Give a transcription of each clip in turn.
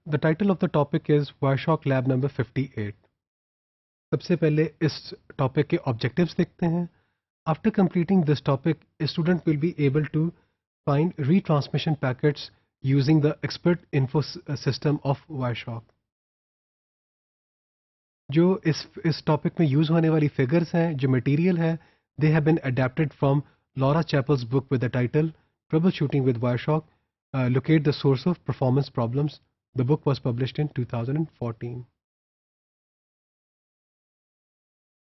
The title of the topic is Wireshark Lab number 58. सबसे पहले इस टॉपिक के ऑब्जेक्टिव्स देखते हैं. After completing this topic, a student will be able to find retransmission packets using the expert info system of Wireshark. जो इस topic में use होने वाली फिगर्स हैं, जो मटेरियल है, they have been adapted from Laura Chappell's book with the title Troubleshooting with Wireshark. Locate the source of performance problems. The book was published in 2014.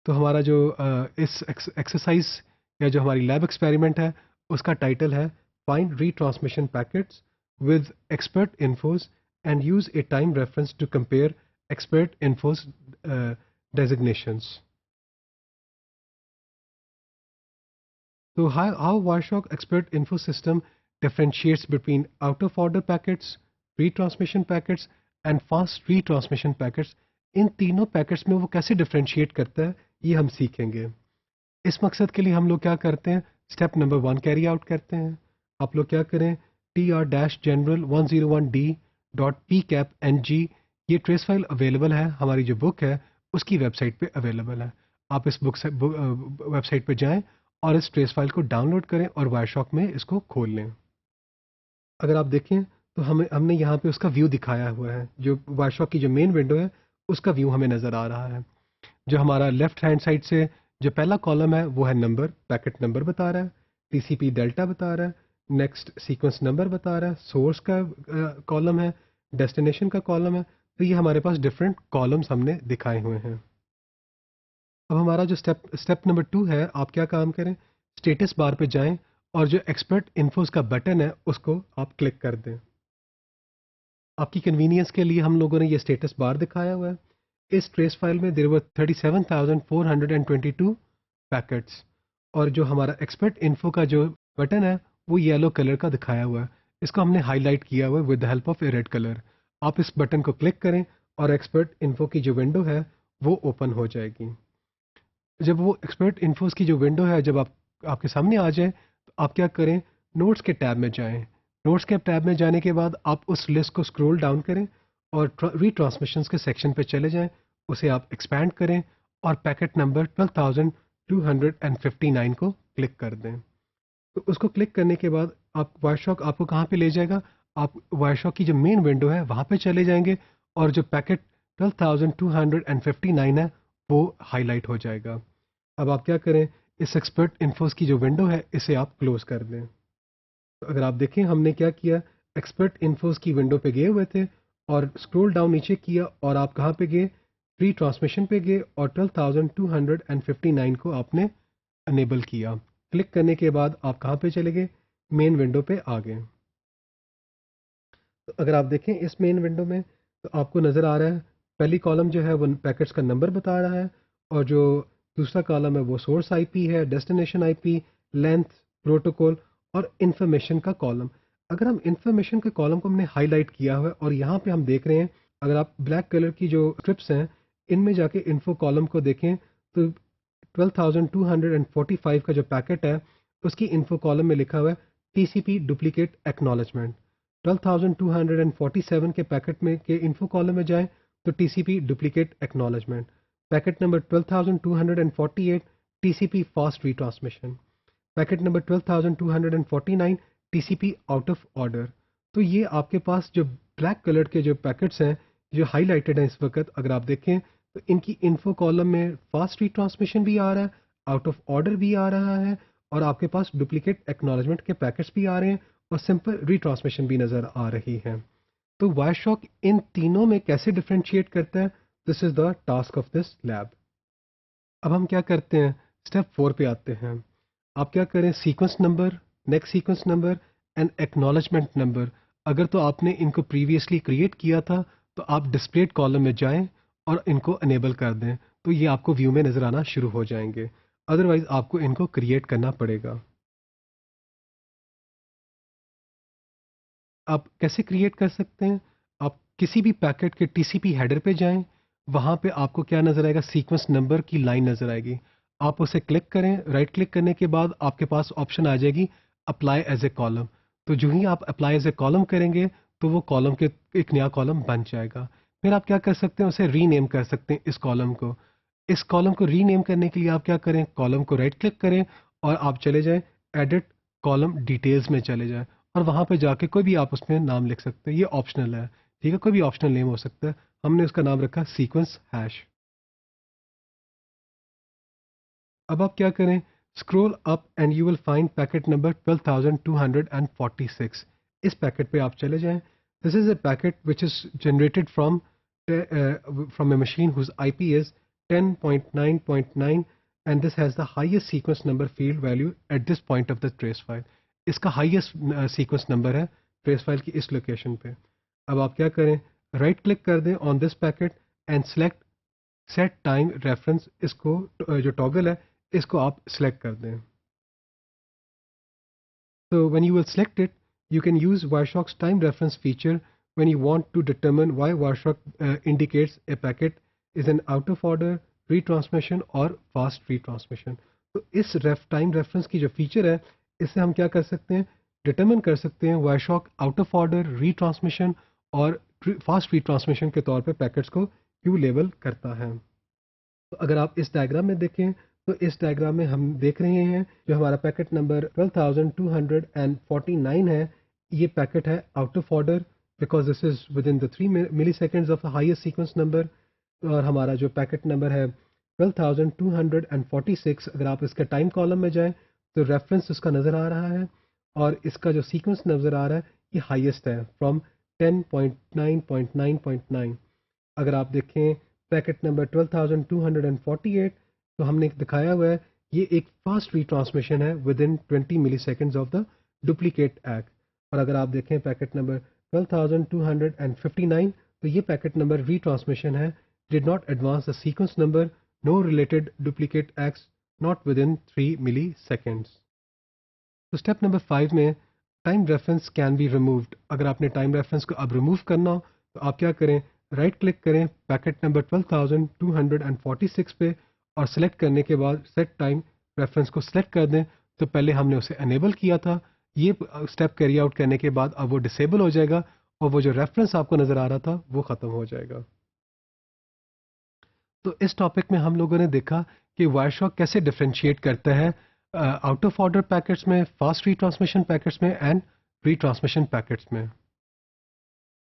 तो हमारा जो इस एक्सरसाइज या जो हमारी लैब एक्सपेरिमेंट है उसका टाइटल है find retransmission packets with expert infos and use a time reference to compare expert infos designations. So how Wireshark Expert Info System differentiates between out-of-order packets, retransmission packets and fast retransmission packets. इन तीनों packets में वो कैसे differentiate करता है ये हम सीखेंगे. इस मकसद के लिए हम लोग क्या करते हैं, स्टेप नंबर 1 कैरी आउट करते हैं. आप लोग क्या करें, tr-general101d.pcapng ये ट्रेस फाइल अवेलेबल है, हमारी जो बुक है उसकी वेबसाइट पे अवेलेबल है. आप इस बुक वेबसाइट पे जाएं और इस ट्रेस फाइल को डाउनलोड करें और वायरशॉक में इसको खोल लें. अगर आप देखें तो हमने यहाँ पे उसका व्यू दिखाया हुआ है. जो वायरशॉक की जो मेन विंडो है उसका व्यू हमें नज़र आ रहा है. जो हमारा लेफ्ट हैंड साइड से जो पहला कॉलम है वो है नंबर, पैकेट नंबर बता रहा है, टीसीपी डेल्टा बता रहा है, नेक्स्ट सीक्वेंस नंबर बता रहा है, सोर्स का कॉलम है, डेस्टिनेशन का कॉलम है. तो ये हमारे पास डिफरेंट कॉलम्स हमने दिखाए हुए हैं. अब हमारा जो स्टेप नंबर 2 है, आप क्या काम करें, स्टेटस बार पे जाएं और जो एक्सपर्ट इन्फोस का बटन है उसको आप क्लिक कर दें. आपकी कन्वीनियंस के लिए हम लोगों ने ये स्टेटस बार दिखाया हुआ है. इस ट्रेस फाइल में देयर वर 37,422 पैकेट्स और जो हमारा एक्सपर्ट इन्फो का जो बटन है वो येलो कलर का दिखाया हुआ है. इसको हमने हाईलाइट किया हुआ है with the help of A red colour. आप इस बटन को क्लिक करें और एक्सपर्ट इन्फो की जो विंडो है वो ओपन हो जाएगी. जब वो एक्सपर्ट इन्फोस की जो विंडो है जब आपके सामने आ जाए तो आप क्या करें, नोट्स के टैब में जाएं. नोट्स के टैब में जाने के बाद आप उस लिस्ट को स्क्रॉल डाउन करें और रीट्रांसमिशंस के सेक्शन पे चले जाएं. उसे आप एक्सपैंड करें और पैकेट नंबर 12,259 को क्लिक कर दें. तो उसको क्लिक करने के बाद आप वायरशॉक आपको कहाँ पे ले जाएगा, आप वायरशॉक की जो मेन विंडो है वहाँ पे चले जाएंगे और जो पैकेट 12,259 है वो हाईलाइट हो जाएगा. अब आप क्या करें, इस एक्सपर्ट इन्फोस की जो विंडो है इसे आप क्लोज कर दें. तो अगर आप देखें हमने क्या किया, एक्सपर्ट इन्फोस की विंडो पे गए हुए थे और स्क्रॉल डाउन नीचे किया और आप कहाँ पे गए, प्री ट्रांसमिशन पे गए और 12,259 को आपने अनेबल किया. क्लिक करने के बाद आप कहाँ पे चले गए, मेन विंडो पे आ गए. तो अगर आप देखें इस मेन विंडो में तो आपको नज़र आ रहा है पहली कॉलम जो है वो पैकेट्स का नंबर बता रहा है और जो दूसरा कॉलम है वो सोर्स आईपी है, डेस्टिनेशन आईपी, लेंथ, प्रोटोकॉल और इन्फॉर्मेशन का कॉलम. अगर हम इन्फॉर्मेशन के कॉलम को हमने हाईलाइट किया हुआ है और यहाँ पे हम देख रहे हैं, अगर आप ब्लैक कलर की जो स्ट्रिप्स हैं इनमें जाके इन्फो कॉलम को देखें तो 12,245 का जो पैकेट है उसकी इन्फो कॉलम में लिखा हुआ है टीसीपी डुप्लीकेट एक्नॉलेजमेंट. 12,247 के पैकेट में के इन्फो कॉलम में जाएं तो TCP duplicate acknowledgement. Packet number 12,248 TCP fast retransmission. Packet number 12,249 TCP out of order. तो ये आपके पास जो ब्लैक कलर के जो पैकेट्स हैं जो हाईलाइटेड हैं इस वक्त, अगर आप देखें तो इनकी इन्फो कॉलम में फास्ट रीट्रांसमिशन भी आ रहा है, आउट ऑफ ऑर्डर भी आ रहा है और आपके पास डुप्लीकेट एक्नॉलेजमेंट के पैकेट्स भी आ रहे हैं और सिंपल रीट्रांसमिशन भी नज़र आ रही है. तो वायरशॉक इन तीनों में कैसे डिफ्रेंशिएट करता है, this is the task of this lab. अब हम क्या करते हैं, स्टेप 4 पे आते हैं. आप क्या करें, sequence number, next sequence number and acknowledgement number. अगर तो आपने इनको प्रीवियसली क्रिएट किया था तो आप डिस्प्लेड कॉलम में जाएं और इनको अनेबल कर दें तो ये आपको व्यू में नज़र आना शुरू हो जाएंगे. अदरवाइज आपको इनको क्रिएट करना पड़ेगा. आप कैसे क्रिएट कर सकते हैं, आप किसी भी पैकेट के टीसीपी हेडर पे जाएं, वहाँ पे आपको क्या नज़र आएगा, सीक्वेंस नंबर की लाइन नज़र आएगी. आप उसे क्लिक करें, राइट क्लिक करने के बाद आपके पास ऑप्शन आ जाएगी अप्लाई एज ए कॉलम. तो जो ही आप अप्लाई एज ए कॉलम करेंगे तो वो कॉलम के एक नया कॉलम बन जाएगा। फिर आप क्या कर सकते हैं, उसे रीनेम कर सकते हैं इस कॉलम को। इस कॉलम को रीनेम करने के लिए आप क्या करें, कॉलम को राइट क्लिक करें और आप चले जाएं एडिट कॉलम डिटेल्स में चले जाएं और वहाँ पे जाके कोई भी आप उसमें नाम लिख सकते हैं। ये ऑप्शनल है, ठीक है, कोई भी ऑप्शनल नेम हो सकता है। हमने उसका नाम रखा सीक्वेंस हैश। अब आप क्या करें, scroll up and you will find packet number 12246। इस पैकेट पे आप चले जाएं। This is a packet which is generated from a machine whose IP is 10.9.9 and this has the highest sequence number field value at this point of the trace file. इसका highest sequence number है trace file की इस location पे। अब आप क्या करें, right click कर दें on this packet and select set time reference. इसको जो टॉगल है इसको आप सिलेक्ट कर दें। So when you will select it, you can use Wireshark's time reference feature when you want to determine why Wireshark indicates a packet is an out of order retransmission or fast retransmission. तो इस time reference की जो feature है, इससे हम क्या कर सकते हैं, डिटरमिन कर सकते हैं Wireshark out of order retransmission और फास्ट रीट्रांसमिशन के तौर पे पैकेट्स को क्यों लेबल करता है। तो अगर आप इस डायग्राम में देखें तो इस डायग्राम में हम देख रहे हैं जो हमारा पैकेट नंबर 12249 है, ये पैकेट है out of order because this is within the 3 milliseconds of the highest sequence number. और हमारा जो पैकेट नंबर है 12246, अगर आप इसके टाइम कॉलम में जाएं तो रेफरेंस उसका नज़र आ रहा है और इसका जो सीक्वेंस नज़र आ रहा है ये हाईएस्ट है फ्रॉम 10.9.9.9। अगर आप देखें पैकेट नंबर 12248 तो हमने दिखाया हुआ है ये एक फास्ट रीट्रांसमिशन है within 20 milliseconds of the duplicate ack. और अगर आप देखें पैकेट नंबर 12259 तो ये पैकेट नंबर रीट्रांसमिशन है, did not advance the sequence number, no related duplicate acks, not within 3 milliseconds. तो स्टेप नंबर 5 में time reference can be removed. अगर आपने टाइम रेफरेंस को अब रिमूव करना हो तो आप क्या करें, राइट क्लिक करें पैकेट नंबर 12246 पे और सेलेक्ट करने के बाद सेट टाइम रेफरेंस को सेलेक्ट कर दें। तो पहले हमने उसे अनेबल किया था, ये स्टेप कैरी आउट करने के बाद अब वो डिसेबल हो जाएगा और वो जो रेफरेंस आपको नज़र आ रहा था वो ख़त्म हो जाएगा। तो इस टॉपिक में हम लोगों ने देखा कि वायरशॉक कैसे डिफ्रेंशिएट करता है आउट ऑफ ऑर्डर पैकेट्स में, फास्ट रीट्रांसमिशन पैकेट्स में एंड रीट्रांसमिशन पैकेट्स में।